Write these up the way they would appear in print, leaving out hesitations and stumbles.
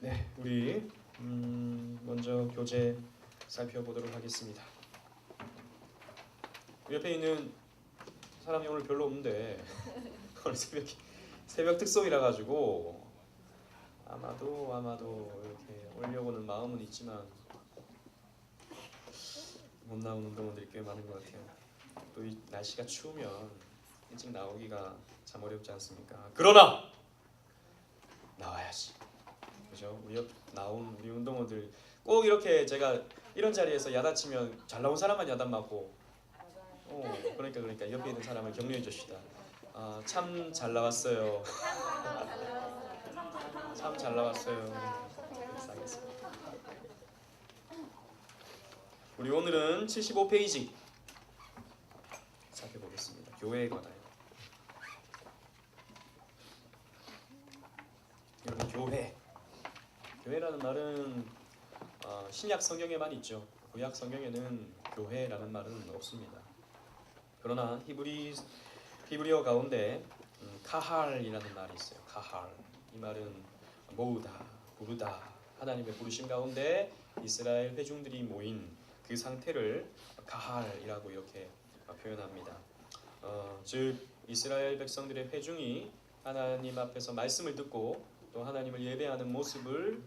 네, 우리 먼저 교재 살펴보도록 하겠습니다. 옆에 있는 사람이 오늘 별로 없는데 오늘 새벽 특송이라 가지고 아마도 이렇게 오려고는 마음은 있지만 못 나오는 동원들이 꽤 많은 것 같아요. 또 이 날씨가 추우면 일찍 나오기가 참 어렵지 않습니까? 그러나 나와야지. 그죠? 우리 나온 우리 운동원들 꼭 이렇게 제가 이런 자리에서 야단치면 잘 나온 사람만 야단 맞고, 그러니까 옆에 있는 사람을 격려해 줍시다. 참 잘 나왔어요. 참 잘 나왔어요. 알겠습니다. 우리 오늘은 75페이지 살펴보겠습니다. 교회에 관하여. 여러분, 교회라는 말은 신약 성경에만 있죠. 구약 성경에는 교회라는 말은 없습니다. 그러나 히브리어 가운데 카할이라는 말이 있어요. 카할. 이 말은 모으다, 부르다, 하나님의 부르심 가운데 이스라엘 회중들이 모인 그 상태를 카할이라고 이렇게 표현합니다. 즉 이스라엘 백성들의 회중이 하나님 앞에서 말씀을 듣고 또 하나님을 예배하는 모습을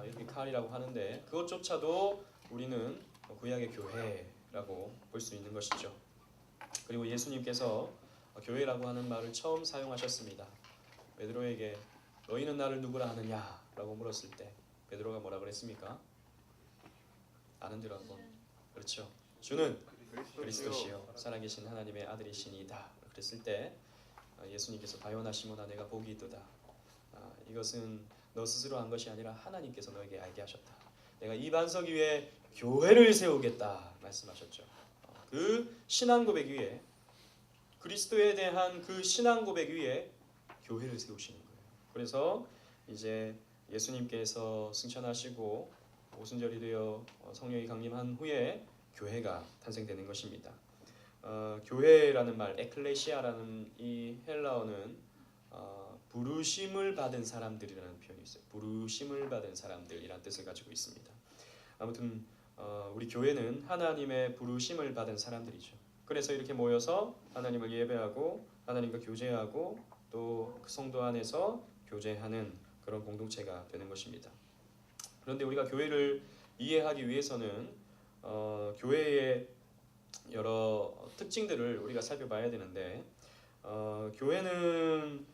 이렇게 카할이라고 하는데, 그것조차도 우리는 구약의 교회라고 볼 수 있는 것이죠. 그리고 예수님께서 교회라고 하는 말을 처음 사용하셨습니다. 베드로에게 너희는 나를 누구라 하느냐 라고 물었을 때 베드로가 뭐라 그랬습니까? 아는 대로 한번. 그렇죠. 주는 그리스도시요 살아계신 하나님의 아들이시니이다 그랬을 때 예수님께서 바요나 시몬아 내가 복이 있도다. 이것은 너 스스로 한 것이 아니라 하나님께서 너에게 알게 하셨다. 내가 이 반석 위에 교회를 세우겠다 말씀하셨죠. 그 신앙 고백 위에, 그리스도에 대한 그 신앙 고백 위에 교회를 세우시는 거예요. 그래서 이제 예수님께서 승천하시고 오순절이 되어 성령이 강림한 후에 교회가 탄생되는 것입니다. 교회라는 말, 에클레시아라는 이 헬라어는 부르심을 받은 사람들이라는 표현이 있어요. 부르심을 받은 사람들이라는 뜻을 가지고 있습니다. 아무튼 우리 교회는 하나님의 부르심을 받은 사람들이죠. 그래서 이렇게 모여서 하나님을 예배하고 하나님과 교제하고 또 그 성도 안에서 교제하는 그런 공동체가 되는 것입니다. 그런데 우리가 교회를 이해하기 위해서는 교회의 여러 특징들을 우리가 살펴봐야 되는데, 교회는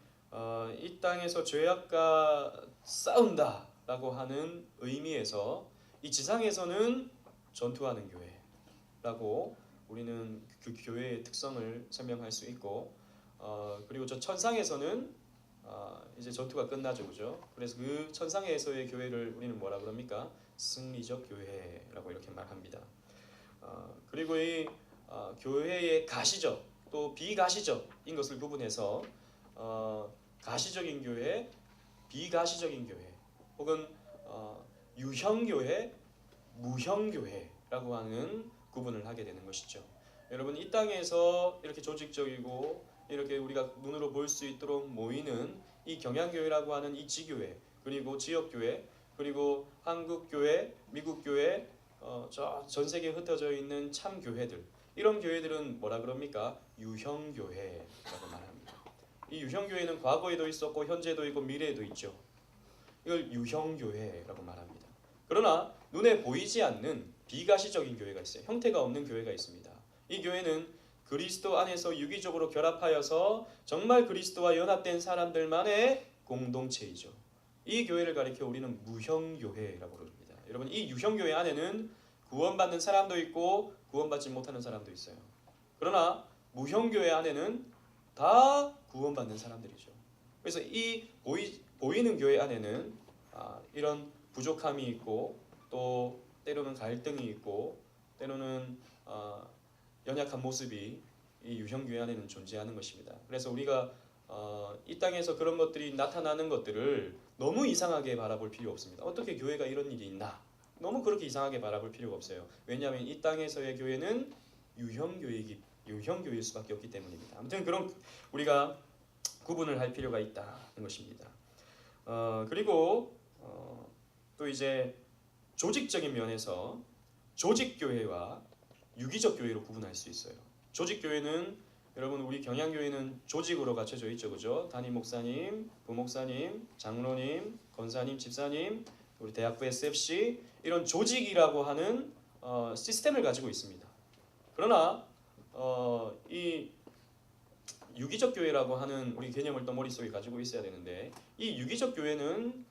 이 땅에서 죄악과 싸운다라고 하는 의미에서 이 지상에서는 전투하는 교회라고 우리는 그 교회의 특성을 설명할 수 있고, 그리고 저 천상에서는 이제 전투가 끝나죠, 그죠? 그래서 그 천상에서의 교회를 우리는 뭐라 그럽니까? 승리적 교회라고 이렇게 말합니다. 그리고 이 교회의 가시적 또 비가시적인 것을 구분해서 가시적인 교회, 비가시적인 교회, 혹은 유형교회, 무형교회라고 하는 구분을 하게 되는 것이죠. 여러분, 이 땅에서 이렇게 조직적이고 이렇게 우리가 눈으로 볼 수 있도록 모이는 이 경향교회라고 하는 이 지교회, 그리고 지역교회, 그리고 한국교회, 미국교회, 전 세계에 흩어져 있는 참교회들, 이런 교회들은 뭐라 그럽니까? 유형교회라고 말합니다. 이 유형교회는 과거에도 있었고 현재도 있고 미래에도 있죠. 이걸 유형교회라고 말합니다. 그러나 눈에 보이지 않는 비가시적인 교회가 있어요. 형태가 없는 교회가 있습니다. 이 교회는 그리스도 안에서 유기적으로 결합하여서 정말 그리스도와 연합된 사람들만의 공동체이죠. 이 교회를 가리켜 우리는 무형교회라고 부릅니다. 여러분, 이 유형교회 안에는 구원받는 사람도 있고 구원받지 못하는 사람도 있어요. 그러나 무형교회 안에는 다 구원받는 사람들이죠. 그래서 이 보이는 교회 안에는 이런 부족함이 있고 또 때로는 갈등이 있고 때로는 연약한 모습이 이 유형교회 안에는 존재하는 것입니다. 그래서 우리가 이 땅에서 그런 것들이 나타나는 것들을 너무 이상하게 바라볼 필요 없습니다. 어떻게 교회가 이런 일이 있나? 너무 그렇게 이상하게 바라볼 필요가 없어요. 왜냐하면 이 땅에서의 교회는 유형교회일 수밖에 없기 때문입니다. 아무튼 그런 우리가 구분을 할 필요가 있다는 것입니다. 그리고 또 이제 조직적인 면에서 조직 교회와 유기적 교회로 구분할 수 있어요. 조직 교회는 여러분 우리 경양교회는 조직으로 갖춰져 있죠, 그죠? 담임 목사님, 부목사님, 장로님, 권사님, 집사님, 우리 대학부 SFC 이런 조직이라고 하는 시스템을 가지고 있습니다. 그러나 이 유기적 교회라고 하는 우리 개념을 또 머릿속에 가지고 있어야 되는데 이 유기적 교회는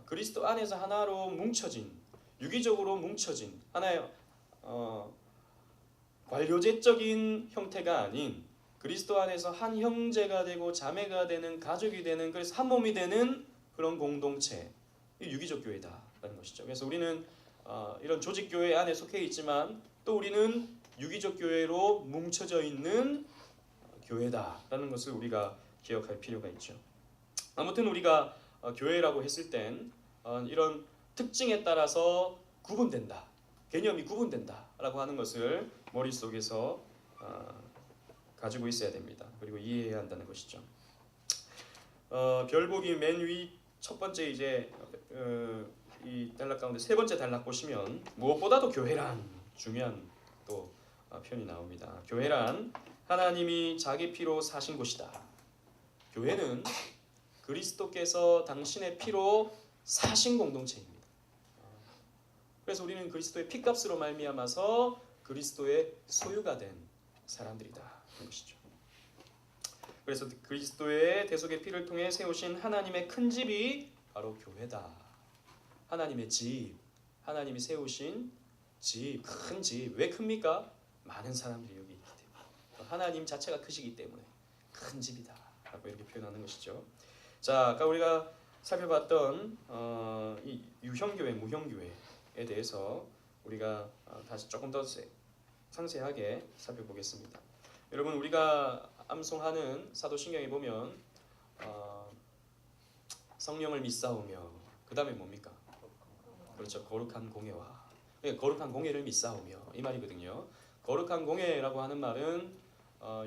그리스도 안에서 하나로 뭉쳐진 유기적으로 뭉쳐진 하나의 관료제적인 형태가 아닌 그리스도 안에서 한 형제가 되고 자매가 되는 가족이 되는 그래서 한 몸이 되는 그런 공동체 이 유기적 교회다라는 것이죠. 그래서 우리는 이런 조직 교회 안에 속해 있지만 또 우리는 유기적 교회로 뭉쳐져 있는 교회다라는 것을 우리가 기억할 필요가 있죠. 아무튼 우리가 교회라고 했을 땐 이런 특징에 따라서 구분된다. 개념이 구분된다라고 하는 것을 머릿속에서 가지고 있어야 됩니다. 그리고 이해해야 한다는 것이죠. 별보기 맨 위 첫 번째 이제 이 단락 가운데 세 번째 단락 보시면 무엇보다도 교회란 중요한 또 표현이 나옵니다. 교회란 하나님이 자기 피로 사신 곳이다. 교회는 그리스도께서 당신의 피로 사신 공동체입니다. 그래서 우리는 그리스도의 피값으로 말미암아서 그리스도의 소유가 된 사람들이다 하는 것이죠. 그래서 그리스도의 대속의 피를 통해 세우신 하나님의 큰 집이 바로 교회다. 하나님의 집, 하나님이 세우신 집, 큰 집. 왜 큽니까? 많은 사람들이 여기 있기 때문에. 하나님 자체가 크시기 때문에 큰 집이다 라고 이렇게 표현하는 것이죠. 자, 아까 우리가 살펴봤던 이 유형교회, 무형교회에 대해서 우리가 다시 조금 더 상세하게 살펴보겠습니다. 여러분 우리가 암송하는 사도신경에 보면 성령을 믿사오며 그 다음에 뭡니까? 그렇죠. 거룩한 공예와 거룩한 공예를 믿사오며 이 말이거든요. 거룩한 공예라고 하는 말은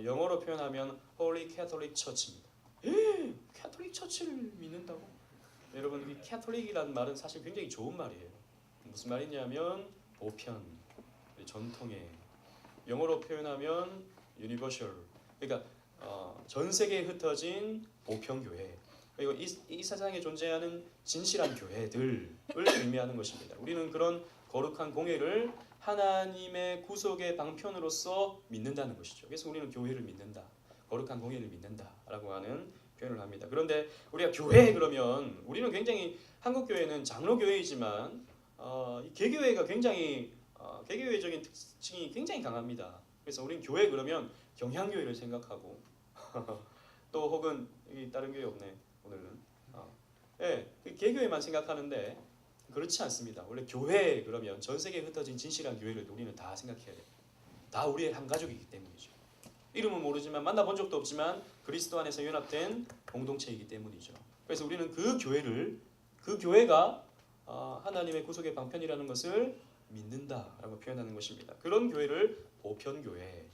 영어로 표현하면 Holy Catholic Church입니다. 캐톨릭 처치를 믿는다고? 여러분 이 캐톨릭이라는 말은 사실 굉장히 좋은 말이에요. 무슨 말이냐면 보편, 전통의 영어로 표현하면 universal. 그러니까 전 세계에 흩어진 보편 교회. 그리고 이 세상에 존재하는 진실한 교회들을 의미하는 것입니다. 우리는 그런 거룩한 공예를 하나님의 구속의 방편으로서 믿는다는 것이죠. 그래서 우리는 교회를 믿는다. 거룩한 공예를 믿는다라고 하는 표현을 합니다. 그런데 우리가 교회 그러면 우리는 굉장히 한국 교회는 장로 교회이지만 개교회가 굉장히 개교회적인 특징이 굉장히 강합니다. 그래서 우리는 교회 그러면 경향교회를 생각하고 또 혹은 다른 교회 없네 오늘은. 개교회만 생각하는데 그렇지 않습니다. 원래 교회 그러면 전 세계에 흩어진 진실한 교회를 우리는 다 생각해야 돼요. 다 우리의 한 가족이기 때문이죠. 이름은 모르지만 만나본 적도 없지만 그리스도 안에서 연합된 공동체이기 때문이죠. 그래서 우리는 그 교회가 하나님의 구속의 방편이라는 것을 믿는다라고 표현하는 것입니다. 그런 교회를 보편교회,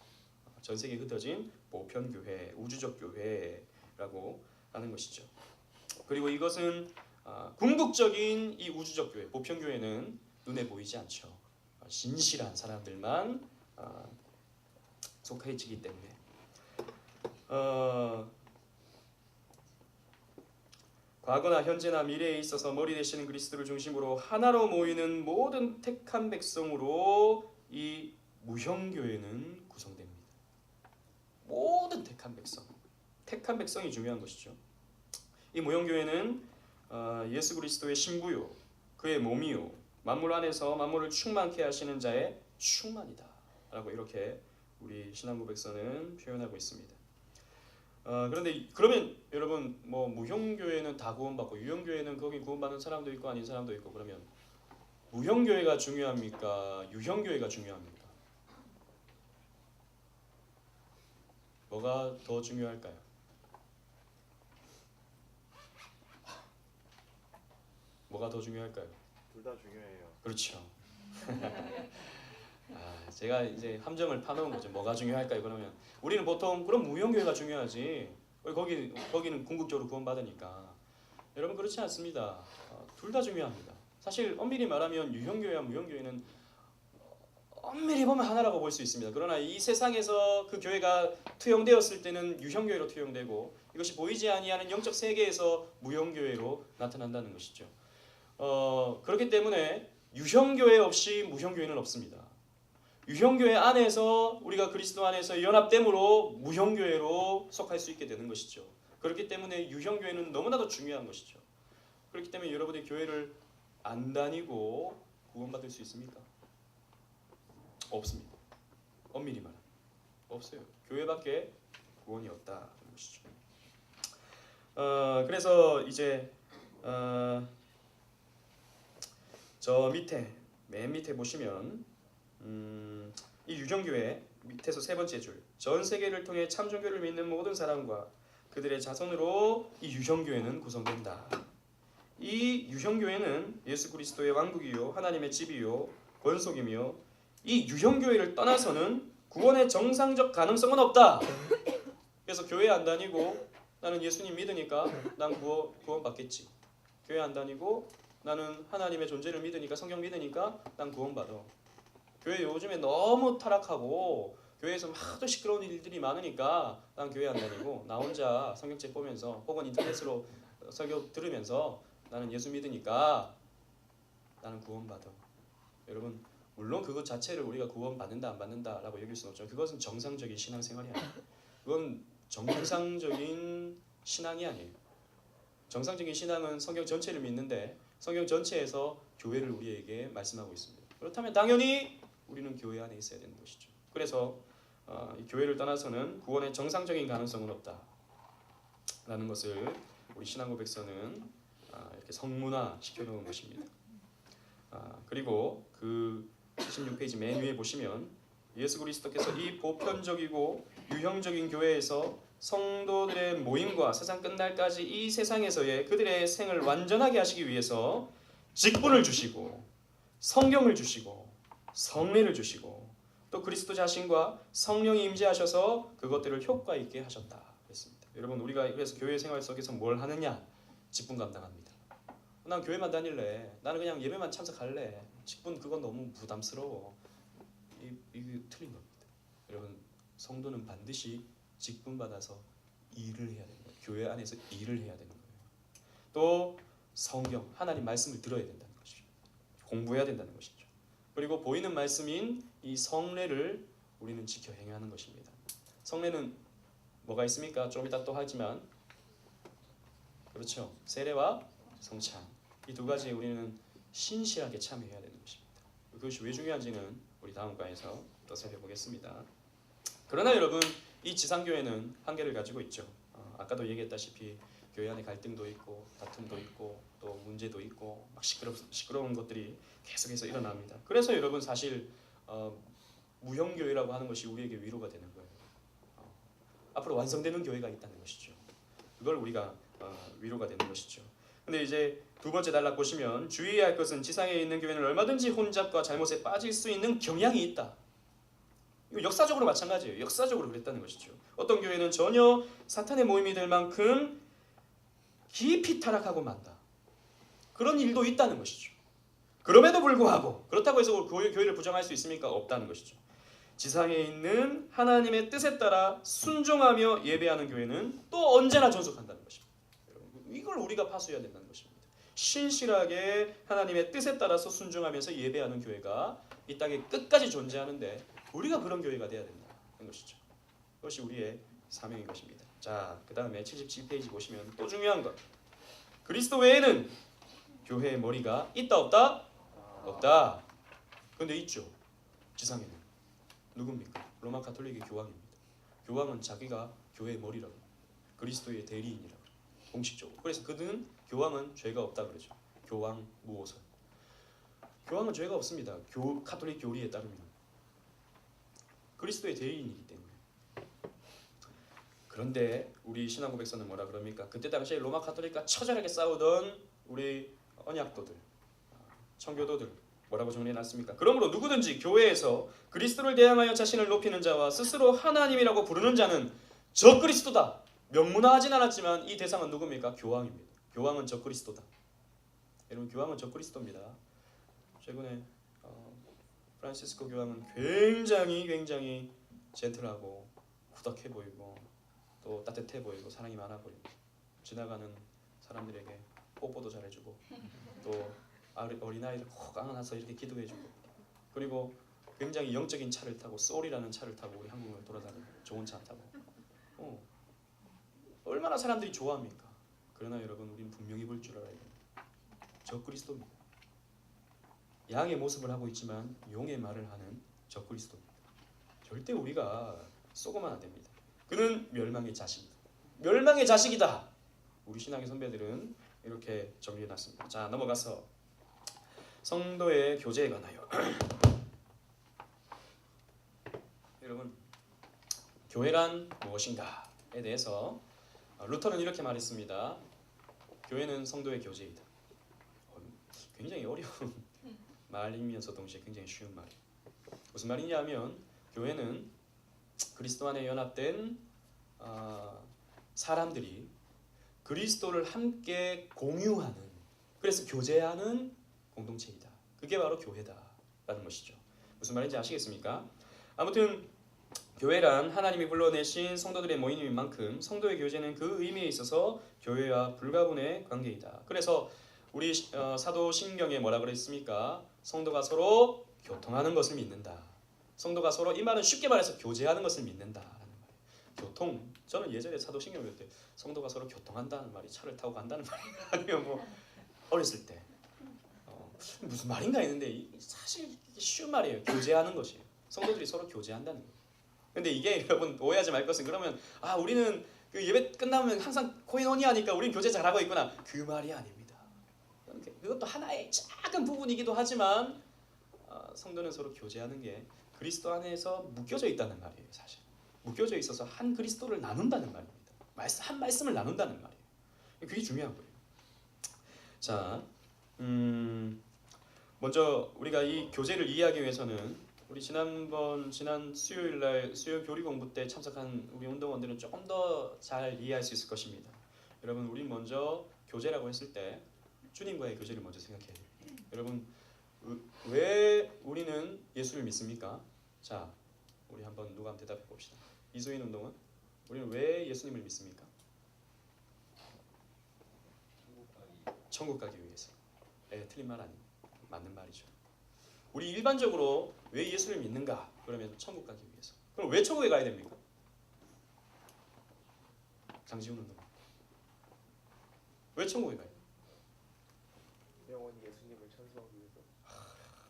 전 세계에 흩어진 보편교회, 우주적 교회라고 하는 것이죠. 그리고 이것은 궁극적인 이 우주적 교회, 보편교회는 눈에 보이지 않죠. 진실한 사람들만 속해지기 때문에 과거나 현재나 미래에 있어서 머리 되시는 그리스도를 중심으로 하나로 모이는 모든 택한 백성으로 이 무형교회는 구성됩니다. 모든 택한 백성이 중요한 것이죠. 이 무형교회는 예수 그리스도의 신부요 그의 몸이요 만물 안에서 만물을 충만케 하시는 자의 충만이다 라고 이렇게 우리 신앙고백서는 표현하고 있습니다. 그런데 그러면 여러분 뭐 무형교회는 다 구원받고 유형교회는 거기 구원받는 사람도 있고 아닌 사람도 있고 그러면 무형교회가 중요합니까? 유형교회가 중요합니까? 뭐가 더 중요할까요? 뭐가 더 중요할까요? 둘 다 중요해요. 그렇죠. 제가 이제 함정을 파놓은 거죠. 뭐가 중요할까요? 그러면 우리는 보통 그럼 무형교회가 중요하지. 거기는 궁극적으로 구원받으니까. 여러분 그렇지 않습니다. 둘 다 중요합니다. 사실 엄밀히 말하면 유형교회와 무형교회는 엄밀히 보면 하나라고 볼 수 있습니다. 그러나 이 세상에서 그 교회가 투영되었을 때는 유형교회로 투영되고 이것이 보이지 아니하는 영적 세계에서 무형교회로 나타난다는 것이죠. 그렇기 때문에 유형교회 없이 무형교회는 없습니다. 유형교회 안에서 우리가 그리스도 안에서 연합됨으로 무형교회로 속할 수 있게 되는 것이죠. 그렇기 때문에 유형교회는 너무나도 중요한 것이죠. 그렇기 때문에 여러분이 교회를 안 다니고 구원받을 수 있습니까? 없습니다. 엄밀히 말하면 없어요. 교회밖에 구원이 없다는 것이죠. 그래서 이제 저 밑에 맨 밑에 보시면 이 유형교회 밑에서 세 번째 줄, 전 세계를 통해 참 종교를 믿는 모든 사람과 그들의 자손으로 이 유형교회는 구성된다. 이 유형교회는 예수 그리스도의 왕국이요 하나님의 집이요 권속이며 이 유형교회를 떠나서는 구원의 정상적 가능성은 없다. 그래서 교회 안 다니고 나는 예수님 믿으니까 난 구원 받겠지. 교회 안 다니고 나는 하나님의 존재를 믿으니까 성경 믿으니까 난 구원받아. 교회 요즘에 너무 타락하고 교회에서 하도 시끄러운 일들이 많으니까 난 교회 안 다니고 나 혼자 성경책 보면서 혹은 인터넷으로 설교 들으면서 나는 예수 믿으니까 나는 구원받아. 여러분 물론 그것 자체를 우리가 구원받는다 안 받는다라고 여길 수는 없죠. 그것은 정상적인 신앙생활이 아니에요. 그건 정상적인 신앙이 아니에요. 정상적인 신앙은 성경 전체를 믿는데 성경 전체에서 교회를 우리에게 말씀하고 있습니다. 그렇다면 당연히 우리는 교회 안에 있어야 되는 것이죠. 그래서 이 교회를 떠나서는 구원의 정상적인 가능성은 없다라는 것을 우리 신앙고백서는 이렇게 성문화 시켜놓은 것입니다. 그리고 그 76페이지 맨 위에 보시면 예수 그리스도께서 이 보편적이고 유형적인 교회에서 성도들의 모임과 세상 끝날까지 이 세상에서의 그들의 생을 완전하게 하시기 위해서 직분을 주시고 성경을 주시고 성례를 주시고 또 그리스도 자신과 성령이 임재하셔서 그것들을 효과 있게 하셨다 그랬습니다. 여러분 우리가 그래서 교회 생활 속에서 뭘 하느냐? 직분 감당합니다. 난 교회만 다닐래. 나는 그냥 예배만 참석할래. 직분 그건 너무 부담스러워. 이게 틀린 겁니다. 여러분 성도는 반드시 직분 받아서 일을 해야 되는 거예요. 교회 안에서 일을 해야 되는 거예요. 또 성경 하나님 말씀을 들어야 된다는 것이죠. 공부해야 된다는 것이죠. 그리고 보이는 말씀인 이 성례를 우리는 지켜 행하는 것입니다. 성례는 뭐가 있습니까? 좀 이따 또 하지만 그렇죠. 세례와 성찬 이 두 가지에 우리는 신실하게 참여해야 되는 것입니다. 그것이 왜 중요한지는 우리 다음 과에서 또 살펴보겠습니다. 그러나 여러분 이 지상교회는 한계를 가지고 있죠. 아까도 얘기했다시피 교회 안에 갈등도 있고 다툼도 있고 또 문제도 있고 막 시끄러운 것들이 계속해서 일어납니다. 그래서 여러분 사실 무형교회라고 하는 것이 우리에게 위로가 되는 거예요. 앞으로 완성되는 교회가 있다는 것이죠. 그걸 우리가 위로가 되는 것이죠. 근데 이제 두 번째 단락 보시면 주의해야 할 것은 지상에 있는 교회는 얼마든지 혼잡과 잘못에 빠질 수 있는 경향이 있다. 이거 역사적으로 마찬가지예요. 역사적으로 그랬다는 것이죠. 어떤 교회는 전혀 사탄의 모임이 될 만큼 깊이 타락하고 만다. 그런 일도 있다는 것이죠. 그럼에도 불구하고 그렇다고 해서 교회를 부정할 수 있습니까? 없다는 것이죠. 지상에 있는 하나님의 뜻에 따라 순종하며 예배하는 교회는 또 언제나 존속한다는 것입니다. 이걸 우리가 파수해야 된다는 것입니다. 신실하게 하나님의 뜻에 따라서 순종하면서 예배하는 교회가 이 땅에 끝까지 존재하는데 우리가 그런 교회가 되어야 된다는 것이죠. 그것이 우리의 사명인 것입니다. 자, 그 다음에 77페이지 보시면 또 중요한 것. 그리스도 외에는 교회의 머리가 있다 없다? 없다. 그런데 있죠. 지상에는. 누굽니까? 로마 가톨릭의 교황입니다. 교황은 자기가 교회의 머리라고 그리스도의 대리인이라고 공식적으로. 그래서 그는 교황은 죄가 없다 그러죠. 교황 무오설. 교황은 죄가 없습니다. 가톨릭 교리에 따르면 그리스도의 대리인이기 때문에. 그런데 우리 신앙고백서는 뭐라 그럽니까? 그때 당시에 로마 가톨릭과 처절하게 싸우던 우리 언약도들, 청교도들 뭐라고 정리해놨습니까? 그러므로 누구든지 교회에서 그리스도를 대항하여 자신을 높이는 자와 스스로 하나님이라고 부르는 자는 저 그리스도다. 명문화하진 않았지만 이 대상은 누굽니까? 교황입니다. 교황은 저 그리스도다. 여러분 교황은 적그리스도입니다. 최근에 프란시스코 교황은 굉장히 젠틀하고 후덕해 보이고 또 따뜻해 보이고 사랑이 많아 보이고 지나가는 사람들에게 뽀뽀도 잘해주고 또 어린아이를 꼭 안아서 이렇게 기도해주고 그리고 굉장히 영적인 차를 타고 소울이라는 차를 타고 우리 한국을 돌아다니고 좋은 차 타고 얼마나 사람들이 좋아합니까? 그러나 여러분 우리는 분명히 볼 줄 알아야 됩니다. 적그리스도입니다. 양의 모습을 하고 있지만 용의 말을 하는 적그리스도입니다. 절대 우리가 속으면 안 됩니다. 그는 멸망의 자식이다. 멸망의 자식이다. 우리 신앙의 선배들은 이렇게 정리해놨습니다. 자, 넘어가서 성도의 교제에 관하여 여러분 교회란 무엇인가에 대해서 루터는 이렇게 말했습니다. 교회는 성도의 교제이다. 굉장히 어려운 말이면서 동시에 굉장히 쉬운 말이에요. 무슨 말이냐면 교회는 그리스도 안에 연합된 사람들이 그리스도를 함께 공유하는, 그래서 교제하는 공동체이다. 그게 바로 교회다라는 것이죠. 무슨 말인지 아시겠습니까? 아무튼 교회란 하나님이 불러내신 성도들의 모임인 만큼 성도의 교제는 그 의미에 있어서 교회와 불가분의 관계이다. 그래서 우리 사도신경에 뭐라 그랬습니까? 성도가 서로 교통하는 것을 믿는다. 성도가 서로, 이 말은 쉽게 말해서 교제하는 것을 믿는다라는 말이에요. 교통. 저는 예전에 사도신경 배울 때 성도가 서로 교통한다는 말이 차를 타고 간다는 말이 아니면 뭐 어렸을 때 무슨 말인가 했는데 사실 쉬운 말이에요. 교제하는 것이에요. 성도들이 서로 교제한다는 거예요. 근데 이게 여러분 오해하지 말 것은, 그러면 우리는 그 예배 끝나면 항상 코인원이 하니까 우린 교제 잘하고 있구나, 그 말이 아닙니다. 그것도 하나의 작은 부분이기도 하지만 성도는 서로 교제하는 게 그리스도 안에서 묶여져 있다는 말이에요. 사실 묶여져 있어서 한 그리스도를 나눈다는 말입니다. 한 말씀을 나눈다는 말이에요. 그게 중요한 거예요. 자, 먼저 우리가 이 교제를 이해하기 위해서는 우리 지난 수요일날 수요 교리 공부 때 참석한 우리 운동원들은 조금 더 잘 이해할 수 있을 것입니다. 여러분, 우리 먼저 교제라고 했을 때 주님과의 교제를 먼저 생각해야 됩니다. 여러분, 왜 우리는 예수를 믿습니까? 자, 우리 한번 누가 한번 대답해 봅시다. 이소인 운동은 우리는 왜 예수님을 믿습니까? 천국 가기 위해서. 틀린 말 아닙니다. 맞는 말이죠. 우리 일반적으로 왜 예수를 믿는가? 그러면 천국 가기 위해서. 그럼 왜 천국에 가야 됩니까? 장지훈 운동. 왜 천국에 가요? 영원히 예수님을 찬송하기 위해서.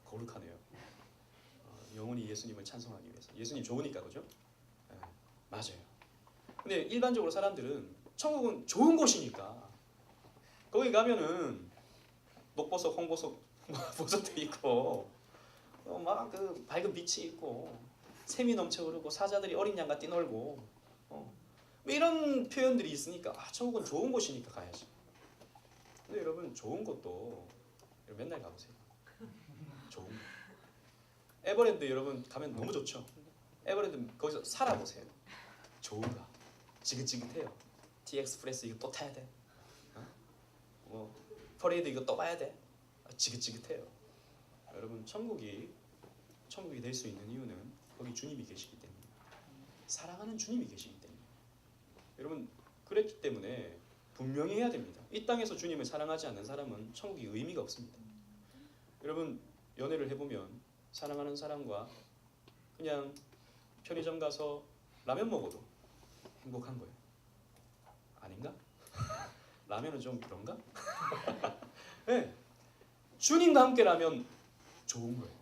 거룩하네요. 영원히 예수님을 찬송하기 위해서. 예수님 좋으니까, 그죠? 네, 맞아요. 근데 일반적으로 사람들은 천국은 좋은 곳이니까 거기 가면은 녹보석, 홍보석, 보석도 있고 막 그 밝은 빛이 있고 샘이 넘쳐 흐르고 사자들이 어린 양과 뛰놀고 뭐 이런 표현들이 있으니까 천국은 좋은 곳이니까 가야지. 근데 여러분, 좋은 곳도 맨날 가보세요. 좋은 곳. 에버랜드 여러분 가면 너무 좋죠. 에버랜드 거기서 살아보세요. 좋은가? 지긋지긋해요. T-엑스프레스 이거 또 타야 돼. 뭐 퍼레이드 이거 또 봐야 돼. 지긋지긋해요. 여러분, 천국이 될 수 있는 이유는 거기 주님이 계시기 때문입니다. 사랑하는 주님이 계시기 때문에. 여러분, 그랬기 때문에 분명히 해야 됩니다. 이 땅에서 주님을 사랑하지 않는 사람은 천국이 의미가 없습니다. 여러분, 연애를 해보면 사랑하는 사람과 그냥 편의점 가서 라면 먹어도 행복한 거예요. 아닌가? 라면은 좀 그런가? 네. 주님과 함께라면 좋은 거예요.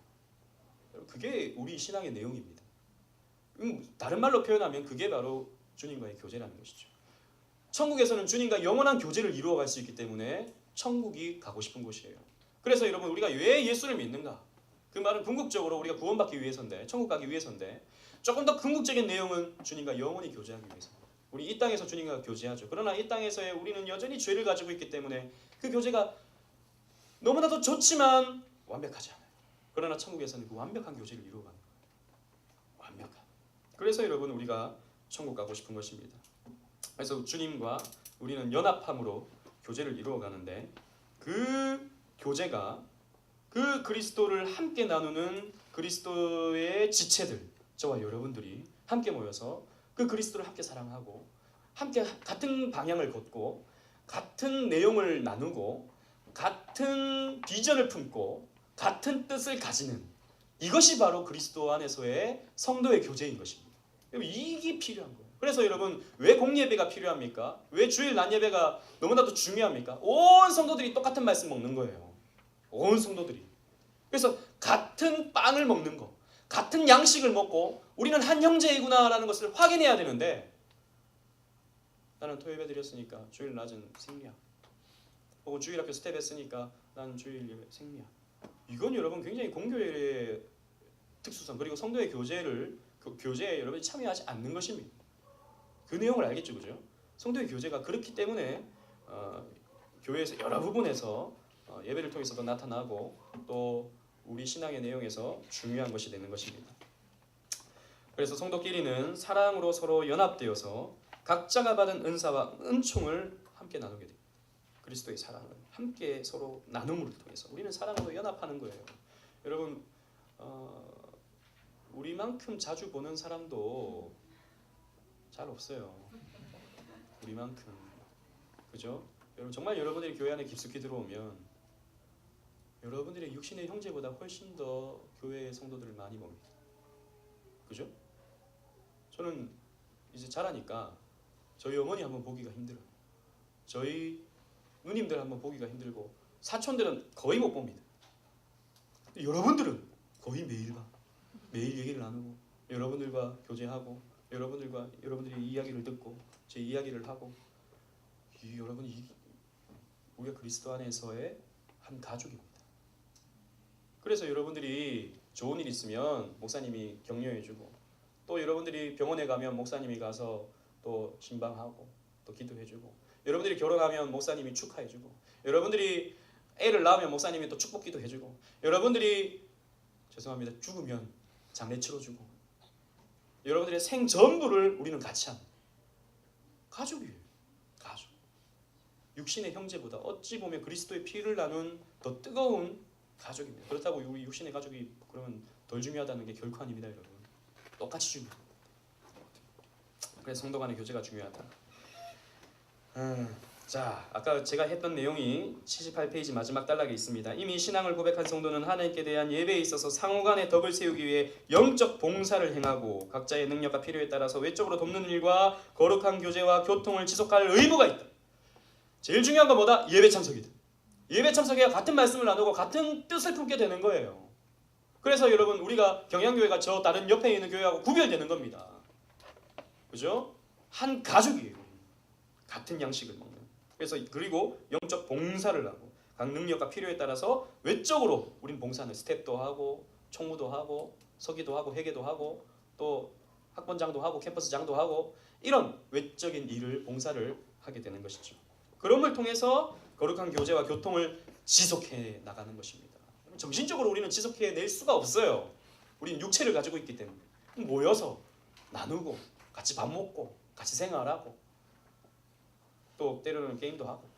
그게 우리 신앙의 내용입니다. 다른 말로 표현하면 그게 바로 주님과의 교제라는 것이죠. 천국에서는 주님과 영원한 교제를 이루어갈 수 있기 때문에 천국이 가고 싶은 곳이에요. 그래서 여러분, 우리가 왜 예수를 믿는가? 그 말은 궁극적으로 우리가 구원받기 위해서인데, 천국 가기 위해서인데, 조금 더 궁극적인 내용은 주님과 영원히 교제하기 위해서. 우리 이 땅에서 주님과 교제하죠. 그러나 이 땅에서의 우리는 여전히 죄를 가지고 있기 때문에 그 교제가 너무나도 좋지만 완벽하지 않아요. 그러나 천국에서는 그 완벽한 교제를 이루어가는 거예요. 완벽한. 그래서 여러분, 우리가 천국 가고 싶은 것입니다. 그래서 주님과 우리는 연합함으로 교제를 이루어가는데, 그 교제가 그 그리스도를 함께 나누는 그리스도의 지체들, 저와 여러분들이 함께 모여서 그 그리스도를 함께 사랑하고 함께 같은 방향을 걷고 같은 내용을 나누고 같은 비전을 품고 같은 뜻을 가지는 이것이 바로 그리스도 안에서의 성도의 교제인 것입니다. 이게 필요한 거예요. 그래서 여러분 왜 공예배가 필요합니까? 왜 주일 낮 예배가 너무나도 중요합니까? 온 성도들이 똑같은 말씀 먹는 거예요. 온 성도들이. 그래서 같은 빵을 먹는 거, 같은 양식을 먹고 우리는 한 형제이구나라는 것을 확인해야 되는데 나는 토요예배 드렸으니까 주일 낮은 생리야. 혹은 주일 학교 스텝 했으니까 난 주일 예배 생리야. 이건 여러분 굉장히 공교회의 특수성 그리고 성도의 교제에 여러분이 참여하지 않는 것입니다. 그 내용을 알겠죠, 그죠? 성도의 교제가 그렇기 때문에 교회에서 여러 부분에서 예배를 통해서도 나타나고 또 우리 신앙의 내용에서 중요한 것이 되는 것입니다. 그래서 성도끼리는 사랑으로 서로 연합되어서 각자가 받은 은사와 은총을 함께 나누게 됩니다. 그리스도의 사랑을 함께 서로 나눔을 통해서 우리는 사랑으로 연합하는 거예요. 여러분 우리만큼 자주 보는 사람도 잘 없어요. 우리만큼. 그죠? 여러분 정말 여러분들이 교회 안에 깊숙이 들어오면 여러분들의 육신의 형제보다 훨씬 더 교회의 성도들을 많이 봅니다. 그죠? 저는 이제 자라니까 저희 어머니 한번 보기가 힘들어요. 저희 누님들 한번 보기가 힘들고 사촌들은 거의 못 봅니다. 여러분들은 거의 매일 봐. 매일 얘기를 나누고 여러분들과 교제하고 여러분들의 이야기를 듣고 제 이야기를 하고 여러분이 우리가 그리스도 안에서의 한 가족입니다. 그래서 여러분들이 좋은 일 있으면 목사님이 격려해주고 또 여러분들이 병원에 가면 목사님이 가서 또 신방하고 또 기도해주고 여러분들이 결혼하면 목사님이 축하해주고 여러분들이 애를 낳으면 목사님이 또 축복기도 해주고 여러분들이 죄송합니다 죽으면 장례 치러주고 여러분들의 생 전부를 우리는 같이 합니다. 가족이에요. 가족. 육신의 형제보다 어찌 보면 그리스도의 피를 나눈 더 뜨거운 가족입니다. 그렇다고 우리 육신의 가족이 그러면 덜 중요하다는 게 결코 아닙니다, 여러분. 똑같이 중요해요. 그래서 성도 간의 교제가 중요하다. 자, 아까 제가 했던 내용이 78페이지 마지막 단락에 있습니다. 이미 신앙을 고백한 성도는 하나님께 대한 예배에 있어서 상호간의 덕을 세우기 위해 영적 봉사를 행하고 각자의 능력과 필요에 따라서 외적으로 돕는 일과 거룩한 교제와 교통을 지속할 의무가 있다. 제일 중요한 건 뭐다? 예배 참석이다. 예배 참석해야 같은 말씀을 나누고 같은 뜻을 품게 되는 거예요. 그래서 여러분 우리가 경양교회가 저 다른 옆에 있는 교회하고 구별되는 겁니다. 그죠? 한 가족이에요. 같은 양식을 먹는. 그래서 그리고 영적 봉사를 하고 각 능력과 필요에 따라서 외적으로 우린 봉사는 스텝도 하고 총무도 하고 서기도 하고 회계도 하고 또 학번장도 하고 캠퍼스장도 하고 이런 외적인 일을 봉사를 하게 되는 것이죠. 그럼을 통해서 거룩한 교제와 교통을 지속해 나가는 것입니다. 정신적으로 우리는 지속해 낼 수가 없어요. 우리는 육체를 가지고 있기 때문에 모여서 나누고 같이 밥 먹고 같이 생활하고 또 때로는 게임도 하고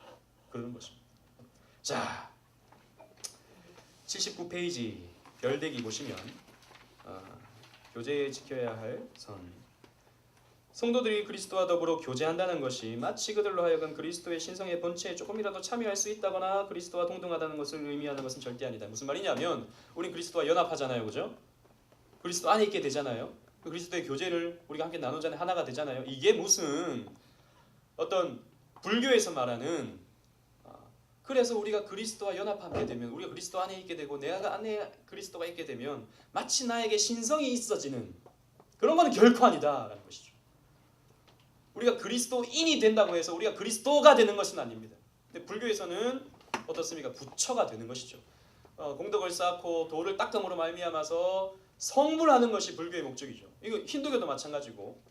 그러는 것입니다. 자, 79페이지 별대기 보시면 교제에 지켜야 할 선. 성도들이 그리스도와 더불어 교제한다는 것이 마치 그들로 하여금 그리스도의 신성의 본체에 조금이라도 참여할 수 있다거나 그리스도와 동등하다는 것을 의미하는 것은 절대 아니다. 무슨 말이냐면 우린 그리스도와 연합하잖아요. 그죠? 그리스도 안에 있게 되잖아요. 그리스도의 교제를 우리가 함께 나누잖아요. 하나가 되잖아요. 이게 무슨 어떤 불교에서 말하는 그래서 우리가 그리스도와 연합하게 되면 우리가 그리스도 안에 있게 되고 내가 안에 그리스도가 있게 되면 마치 나에게 신성이 있어지는 그런 거는 결코 아니다라는 것이죠. 우리가 그리스도인이 된다고 해서 우리가 그리스도가 되는 것은 아닙니다. 근데 불교에서는 어떻습니까? 부처가 되는 것이죠. 공덕을 쌓고 도를 닦음으로 말미암아서 성불하는 것이 불교의 목적이죠. 이거 힌두교도 마찬가지고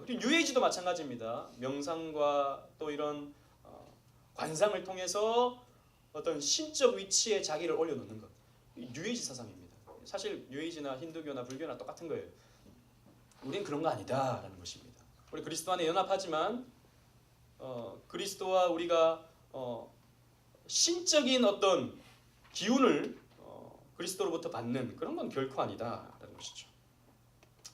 그리고 뉴에이지도 마찬가지입니다. 명상과 또 이런 관상을 통해서 어떤 신적 위치에 자기를 올려놓는 것. 뉴에이지 사상입니다. 사실 뉴에이지나 힌두교나 불교나 똑같은 거예요. 우린 그런 거 아니다라는 것입니다. 우리 그리스도 안에 연합하지만 그리스도와 우리가 신적인 어떤 기운을 그리스도로부터 받는 그런 건 결코 아니다라는 것이죠.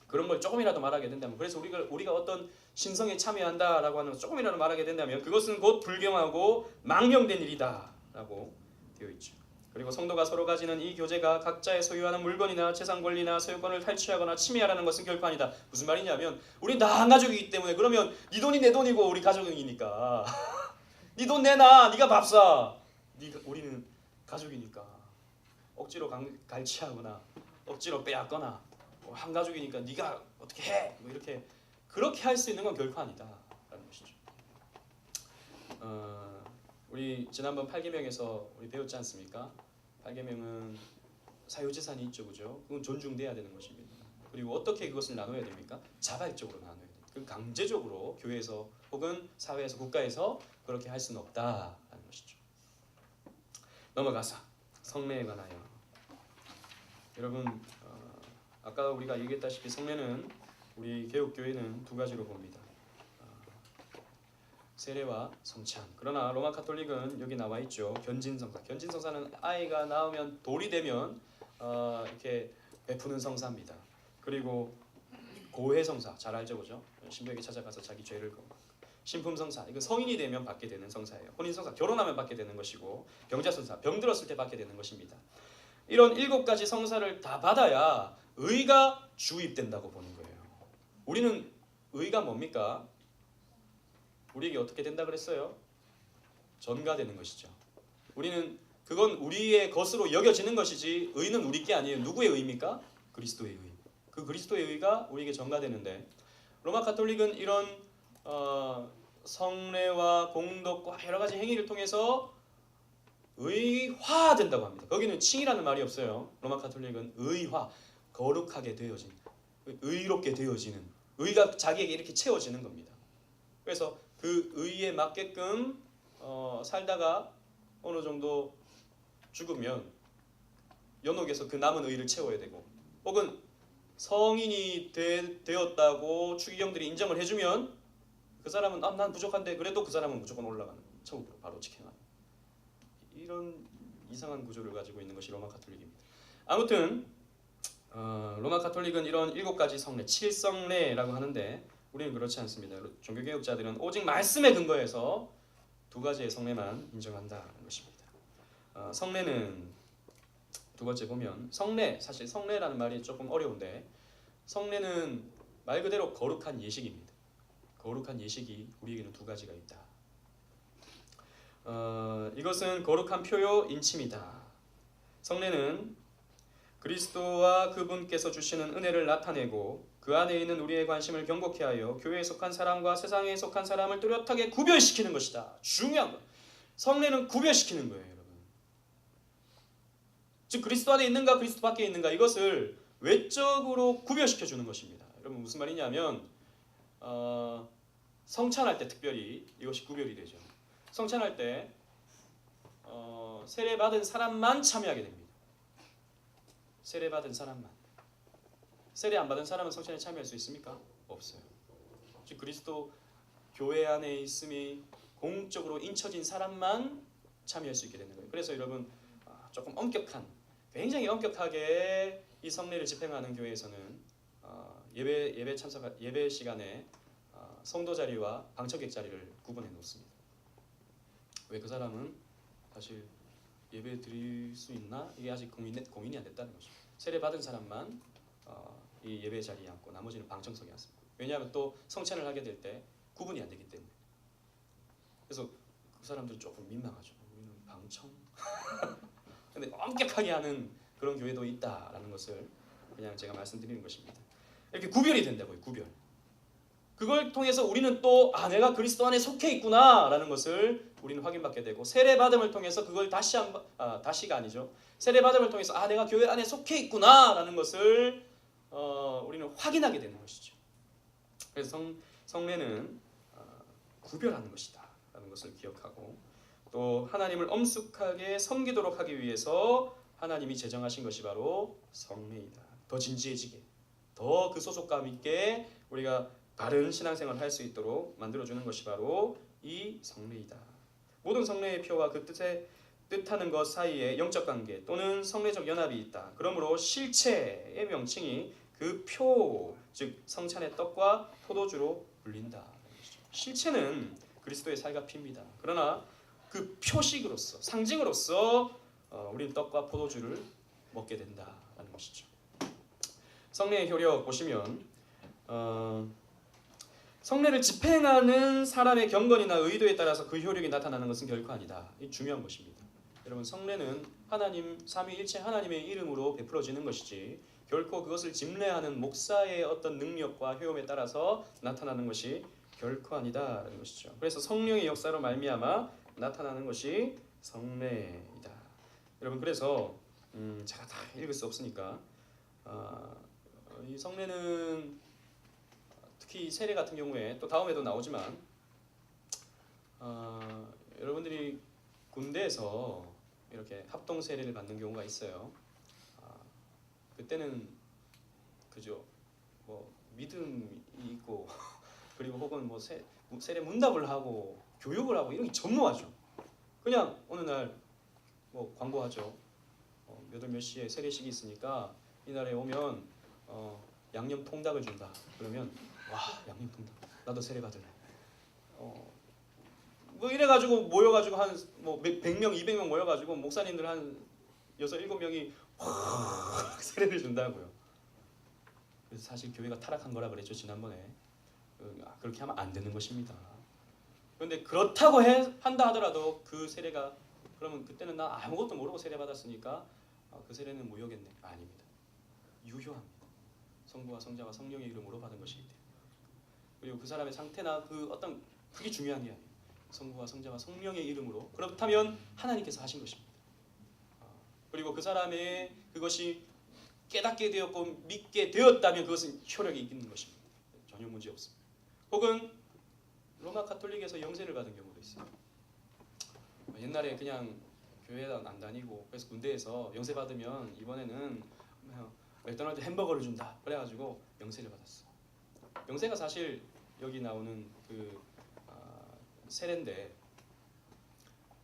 그런 걸 조금이라도 말하게 된다면, 그래서 우리가 어떤 신성에 참여한다라고 하는 것 조금이라도 말하게 된다면 그것은 곧 불경하고 망령된 일이다라고 되어 있죠. 그리고 성도가 서로 가지는 이 교제가 각자의 소유하는 물건이나 재산 권리나 소유권을 탈취하거나 침해하라는 것은 결코 아니다. 무슨 말이냐면 우리 다 한 가족이기 때문에, 그러면 네 돈이 내 돈이고 우리 가족이니까 네 돈 내놔, 네가 밥 사, 우리는 가족이니까 억지로 갈취하거나 억지로 빼앗거나 한 가족이니까 네가 어떻게 해, 뭐 이렇게 그렇게 할 수 있는 건 결코 아니다라는 것이죠. 우리 지난번 8계명에서 우리 배웠지 않습니까? 8계명은 사유재산이 있죠, 그죠? 그건 존중돼야 되는 것입니다. 그리고 어떻게 그것을 나눠야 됩니까? 자발적으로 나눠야 돼요. 그 강제적으로 교회에서 혹은 사회에서 국가에서 그렇게 할 수는 없다라는 것이죠. 넘어가서 성례에 관하여, 여러분 아까 우리가 얘기했다시피 성례는 우리 개혁교회는 두 가지로 봅니다. 세례와 성찬. 그러나 로마 카톨릭은 여기 나와 있죠. 견진성사. 견진성사는 아이가 나오면 돌이 되면 이렇게 베푸는 성사입니다. 그리고 고해성사 잘 알죠, 그죠? 신부에게 찾아가서 자기 죄를 신품성사, 이거 성인이 되면 받게 되는 성사예요. 혼인성사, 결혼하면 받게 되는 것이고, 병자성사, 병 들었을 때 받게 되는 것입니다. 이런 7가지 성사를 다 받아야 의가 주입된다고 보는 거예요. 우리는 의가 뭡니까? 우리에게 어떻게 된다 그랬어요? 전가되는 것이죠. 우리는 그건 우리의 것으로 여겨지는 것이지 의는 우리 게 아니에요. 누구의 의입니까? 그리스도의 의. 그 그리스도의 의가 우리에게 전가되는데, 로마 카톨릭은 이런 성례와 공덕과 여러 가지 행위를 통해서 의화된다고 합니다. 거기는 칭이라는 말이 없어요. 로마 카톨릭은 의화, 거룩하게 되어진, 의롭게 되어지는, 의가 자기에게 이렇게 채워지는 겁니다. 그래서 그 의에 맞게끔 살다가 어느 정도 죽으면 연옥에서 그 남은 의를 채워야 되고, 혹은 성인이 되었다고 추기경들이 인정을 해주면 그 사람은 난 부족한데 그래도 그 사람은 무조건 올라가는, 천국으로 바로 직행하는, 이런 이상한 구조를 가지고 있는 것이 로마 카톨릭입니다. 아무튼 로마 카톨릭은 이런 7가지 성례, 7성례라고 하는데 우리는 그렇지 않습니다. 종교개혁자들은 오직 말씀에 근거해서 2가지의 성례만 인정한다는 것입니다. 성례는 두 번째 보면, 성례, 사실 성례라는 말이 조금 어려운데 성례는 말 그대로 거룩한 예식입니다. 거룩한 예식이 우리에게는 2가지가 있다. 이것은 거룩한 표요 인침이다. 성례는 그리스도와 그분께서 주시는 은혜를 나타내고 그 안에 있는 우리의 관심을 경고케 하여 교회에 속한 사람과 세상에 속한 사람을 뚜렷하게 구별시키는 것이다. 중요한 것. 성례는 구별시키는 거예요, 여러분. 즉 그리스도 안에 있는가 그리스도 밖에 있는가, 이것을 외적으로 구별시켜 주는 것입니다. 여러분 무슨 말이냐면 성찬할 때 특별히 이것이 구별이 되죠. 성찬할 때 세례 받은 사람만 참여하게 됩니다. 세례 받은 사람만. 세례 안 받은 사람은 성찬에 참여할 수 있습니까? 없어요. 즉 그리스도 교회 안에 있음이 공적으로 인쳐진 사람만 참여할 수 있게 되는 거예요. 그래서 여러분 조금 엄격한, 굉장히 엄격하게 이 성례를 집행하는 교회에서는 예배 참석, 예배 시간에 성도 자리와 방청객 자리를 구분해 놓습니다. 왜? 그 사람은 사실 예배 드릴 수 있나? 이게 아직 공인이 안 됐다는 거죠. 세례 받은 사람만 이 예배 자리에 앉고 나머지는 방청석에 앉습니다. 왜냐하면 또 성찬을 하게 될 때 구분이 안 되기 때문에. 그래서 그 사람들은 조금 민망하죠. 우리는 방청? 근데 엄격하게 하는 그런 교회도 있다라는 것을 그냥 제가 말씀드리는 것입니다. 이렇게 구별이 된다고요. 구별. 그걸 통해서 우리는 또 내가 그리스도 안에 속해 있구나라는 것을 우리는 확인받게 되고, 세례 받음을 통해서 그걸 다시가 아니죠. 세례 받음을 통해서 내가 교회 안에 속해 있구나라는 것을 우리는 확인하게 되는 것이죠. 그래서 성례는 구별하는 것이다라는 것을 기억하고, 또 하나님을 엄숙하게 섬기도록 하기 위해서 하나님이 제정하신 것이 바로 성례이다. 더 진지해지게, 더 그 소속감 있게 우리가 바른 신앙생활을 할 수 있도록 만들어주는 것이 바로 이 성례이다. 모든 성례의 표와 그 뜻에 뜻하는 것 사이에 영적 관계 또는 성례적 연합이 있다. 그러므로 실체의 명칭이 그 표, 즉 성찬의 떡과 포도주로 불린다. 실체는 그리스도의 살과 피입니다. 그러나 그 표식으로서, 상징으로서 우리는 떡과 포도주를 먹게 된다라는 것이죠. 성례의 효력 보시면 성례를 집행하는 사람의 경건이나 의도에 따라서 그 효력이 나타나는 것은 결코 아니다. 이 중요한 것입니다. 여러분, 성례는 하나님 삼위일체 하나님의 이름으로 베풀어지는 것이지 결코 그것을 집례하는 목사의 어떤 능력과 효험에 따라서 나타나는 것이 결코 아니다라는 것이죠. 그래서 성령의 역사로 말미암아 나타나는 것이 성례이다. 여러분, 그래서 제가 다 읽을 수 없으니까 이 성례는 특히 세례 같은 경우에 또 다음에도 나오지만 여러분들이 군대에서 이렇게 합동 세례를 받는 경우가 있어요. 그때는 그죠, 뭐 믿음이 있고 그리고 혹은 뭐 세례 문답을 하고 교육을 하고 이런 게 전무하죠. 그냥 어느 날 뭐 광고하죠. 몇 월 몇 시에 세례식이 있으니까 이날에 오면 양념 통닭을 준다. 그러면 와, 양념 통닭 나도 세례 받을래. 뭐 이래가지고 모여가지고 한 뭐 100명, 200명 모여가지고 목사님들 한 6, 7명이 세례를 준다고요. 그래서 사실 교회가 타락한 거라 그랬죠, 지난번에. 그렇게 하면 안 되는 것입니다. 그런데 그렇다고 한다 하더라도 그 세례가, 그러면 그때는 나 아무것도 모르고 세례 받았으니까 그 세례는 무효겠네. 아닙니다. 유효합니다. 성부와 성자와 성령의 이름으로 받은 것이기 때문에. 그리고 그 사람의 상태나 그 어떤, 그게 중요한 게 아니에요. 성부와 성자와 성령의 이름으로, 그렇다면 하나님께서 하신 것입니다. 그리고 그 사람의 그것이 깨닫게 되었고 믿게 되었다면 그것은 효력이 있는 것입니다. 전혀 문제 없습니다. 혹은 로마 가톨릭에서 영세를 받은 경우도 있어요. 옛날에 그냥 교회 안 다니고 그래서 군대에서 영세 받으면 이번에는 맥도날드 햄버거를 준다. 그래가지고 영세를 받았어. 영세가 사실 여기 나오는 그 세례인데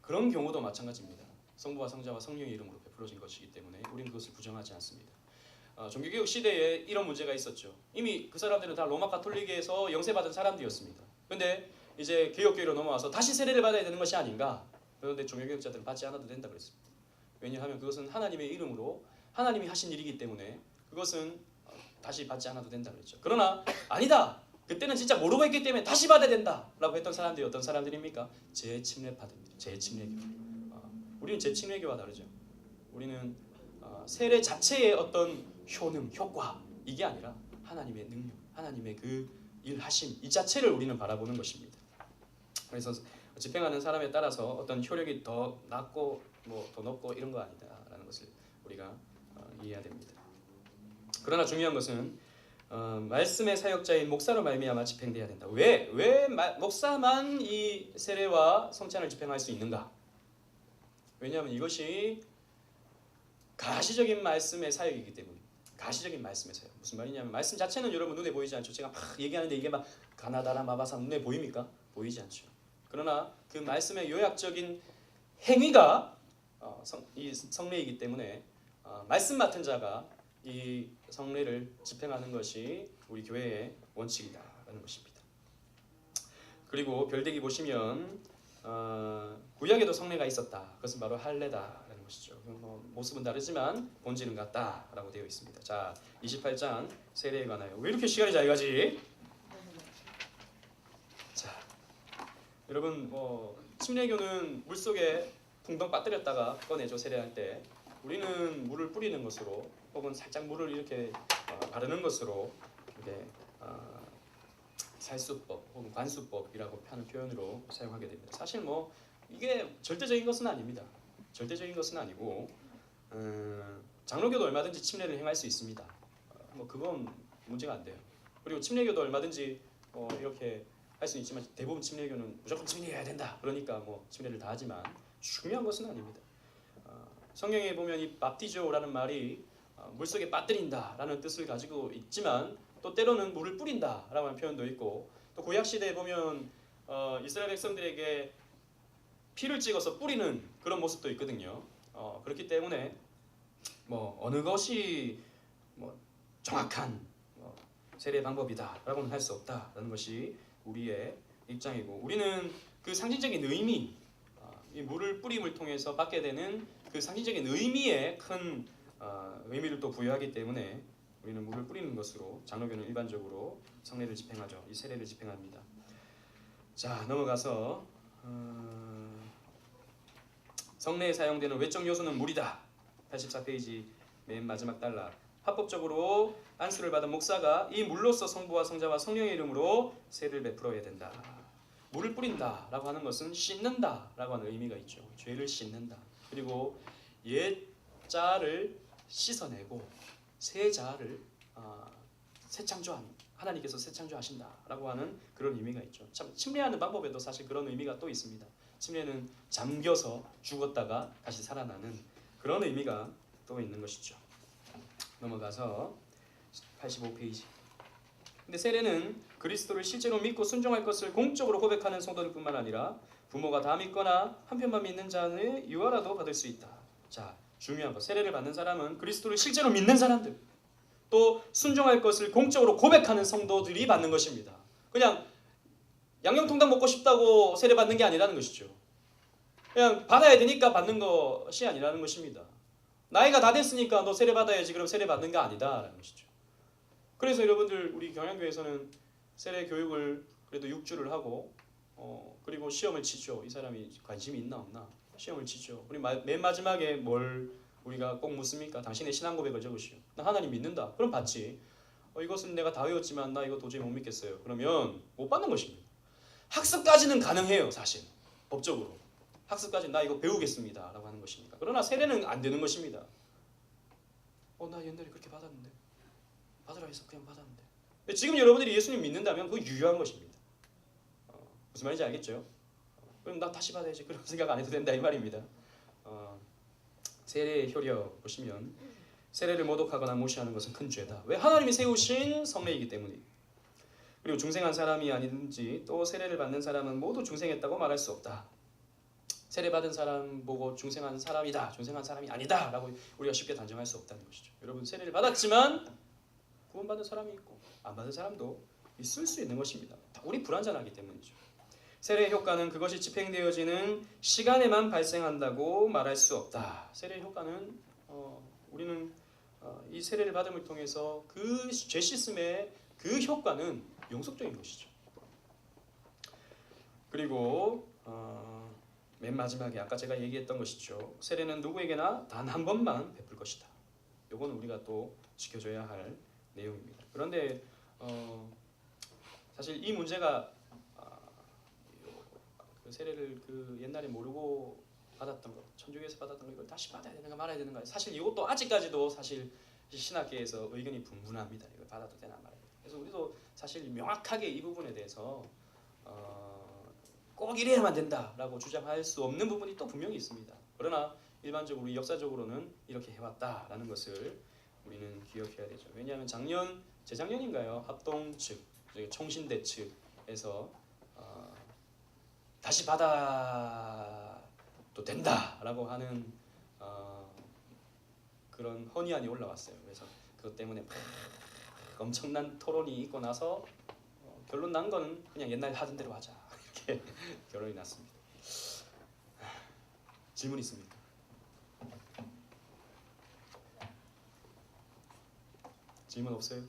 그런 경우도 마찬가지입니다. 성부와 성자와 성령의 이름으로 베풀어진 것이기 때문에 우리는 그것을 부정하지 않습니다. 종교개혁 시대에 이런 문제가 있었죠. 이미 그 사람들은 다 로마 가톨릭에서 영세받은 사람들이었습니다. 그런데 이제 개혁교회로 넘어와서 다시 세례를 받아야 되는 것이 아닌가? 그런데 종교개혁자들은 받지 않아도 된다 그랬습니다. 왜냐하면 그것은 하나님의 이름으로 하나님이 하신 일이기 때문에 그것은 다시 받지 않아도 된다 그랬죠. 그러나 아니다. 그때는 진짜 모르고 했기 때문에 다시 받아야 된다라고 했던 사람들이 어떤 사람들입니까? 재침례파들입니다. 재침례교. 우리는 재침례교와 다르죠. 우리는 세례 자체의 어떤 효능, 효과 이게 아니라 하나님의 능력, 하나님의 그 일하심 이 자체를 우리는 바라보는 것입니다. 그래서 집행하는 사람에 따라서 어떤 효력이 더 낮고 뭐 더 높고 이런 거 아니다라는 것을 우리가 이해해야 됩니다. 그러나 중요한 것은 말씀의 사역자인 목사로 말미암아 집행돼야 된다. 왜 목사만 이 세례와 성찬을 집행할 수 있는가? 왜냐하면 이것이 가시적인 말씀의 사역이기 때문에. 가시적인 말씀의 사역. 무슨 말이냐면 말씀 자체는 여러분 눈에 보이지 않죠. 제가 막 얘기하는데 이게 막 가나다라 마바사 눈에 보입니까? 보이지 않죠. 그러나 그 말씀의 요약적인 행위가 이 성례이기 때문에 말씀 맡은 자가 이 성례를 집행하는 것이 우리 교회의 원칙이다라는 것입니다. 그리고 별대기 보시면 구약에도 성례가 있었다. 그것은 바로 할례다라는 것이죠. 모습은 다르지만 본질은 같다라고 되어 있습니다. 자, 28장 세례에 관하여. 왜 이렇게 시간이 잘 가지? 자, 여러분 침례교는 물 속에 붕덩 빠뜨렸다가 꺼내죠. 세례할 때. 우리는 물을 뿌리는 것으로 혹은 살짝 물을 이렇게 바르는 것으로 이렇게 살수법 혹은 관수법이라고 하는 표현으로 사용하게 됩니다. 사실 뭐 이게 절대적인 것은 아닙니다. 절대적인 것은 아니고 장로교도 얼마든지 침례를 행할 수 있습니다. 뭐 그건 문제가 안 돼요. 그리고 침례교도 얼마든지 이렇게 할 수 있지만 대부분 침례교는 무조건 침례해야 된다. 그러니까 뭐 침례를 다 하지만 중요한 것은 아닙니다. 성경에 보면 이 밥티조라는 말이 물속에 빠뜨린다라는 뜻을 가지고 있지만 또 때로는 물을 뿌린다라고 하는 표현도 있고 또 구약 시대에 보면 이스라엘 백성들에게 피를 찍어서 뿌리는 그런 모습도 있거든요. 그렇기 때문에 뭐 어느 것이 뭐 정확한 세례 방법이다라고는 할 수 없다라는 것이 우리의 입장이고, 우리는 그 상징적인 의미, 이 물을 뿌림을 통해서 받게 되는 그 상징적인 의미에 큰 의미를 또 부여하기 때문에 우리는 물을 뿌리는 것으로 장로교는 일반적으로 성례를 집행하죠. 이 세례를 집행합니다. 자, 넘어가서 성례에 사용되는 외적 요소는 물이다. 84페이지 맨 마지막 달라. 합법적으로 안수를 받은 목사가 이 물로서 성부와 성자와 성령의 이름으로 세를 베풀어야 된다. 물을 뿌린다라고 하는 것은 씻는다라고 하는 의미가 있죠. 죄를 씻는다. 그리고 옛 자를 씻어내고 새 자를 새창조한, 하나님께서 새창조하신다라고 하는 그런 의미가 있죠. 참 침례하는 방법에도 사실 그런 의미가 또 있습니다. 침례는 잠겨서 죽었다가 다시 살아나는 그런 의미가 또 있는 것이죠. 넘어가서 85페이지. 근데 세례는 그리스도를 실제로 믿고 순종할 것을 공적으로 고백하는 성도들뿐만 아니라 부모가 다 믿거나 한 편만 믿는 자의 유아라도 받을 수 있다. 자, 중요한 거. 세례를 받는 사람은 그리스도를 실제로 믿는 사람들, 또 순종할 것을 공적으로 고백하는 성도들이 받는 것입니다. 그냥 양념통닭 먹고 싶다고 세례 받는 게 아니라는 것이죠. 그냥 받아야 되니까 받는 것이 아니라는 것입니다. 나이가 다 됐으니까 너 세례 받아야지 그럼 세례 받는 게 아니다라는 것이죠. 그래서 여러분들 우리 경양교회에서는 세례 교육을 그래도 6주를 하고 그리고 시험을 치죠. 이 사람이 관심이 있나 없나 시험을 치죠. 우리 맨 마지막에 뭘 우리가 꼭 묻습니까? 당신의 신앙 고백을 적으시오. 나 하나님 믿는다. 그럼 받지. 이것은 내가 다 외웠지만 나 이거 도저히 못 믿겠어요. 그러면 못 받는 것입니다. 학습까지는 가능해요. 사실 법적으로 학습까지 나 이거 배우겠습니다 라고 하는 것이니까. 그러나 세례는 안 되는 것입니다. 나 옛날에 그렇게 받았는데 받으라 해서 그냥 받았는데. 근데 지금 여러분들이 예수님 믿는다면 그거 유효한 것입니다. 무슨 말인지 알겠죠? 그럼 나 다시 받아야지 그런 생각 안 해도 된다 이 말입니다. 세례의 효력 보시면 세례를 모독하거나 무시하는 것은 큰 죄다. 왜? 하나님이 세우신 성례이기 때문이에요. 그리고 중생한 사람이 아니든지 또 세례를 받는 사람은 모두 중생했다고 말할 수 없다. 세례 받은 사람 보고 중생한 사람이다, 중생한 사람이 아니다 라고 우리가 쉽게 단정할 수 없다는 것이죠. 여러분 세례를 받았지만 구원받은 사람이 있고 안 받은 사람도 있을 수 있는 것입니다. 우리 불완전하기 때문이죠. 세례의 효과는 그것이 집행되어지는 시간에만 발생한다고 말할 수 없다. 세례의 효과는 우리는 이 세례를 받음을 통해서 그 죄 씻음의 그 효과는 영속적인 것이죠. 그리고 맨 마지막에 아까 제가 얘기했던 것이죠. 세례는 누구에게나 단 한 번만 베풀 것이다. 이건 우리가 또 지켜줘야 할 내용입니다. 그런데 사실 이 문제가 그 세례를 그 옛날에 모르고 받았던 거, 천주교에서 받았던 거 이걸 다시 받아야 되는가 말아야 되는가, 사실 이것도 아직까지도 사실 신학계에서 의견이 분분합니다. 이걸 받아도 되나 말아야 되나. 그래서 우리도 사실 명확하게 이 부분에 대해서 꼭 이래야만 된다라고 주장할 수 없는 부분이 또 분명히 있습니다. 그러나 일반적으로 역사적으로는 이렇게 해왔다라는 것을 우리는 기억해야 되죠. 왜냐하면 재작년인가요? 합동 측, 총신대 측에서 다시 받아도 된다라고 하는 그런 헌의안이 올라왔어요. 그래서 그것 때문에 엄청난 토론이 있고 나서 결론 난 거는 그냥 옛날 하던 대로 하자 이렇게 결론이 났습니다. 질문 있습니까? 질문 없어요?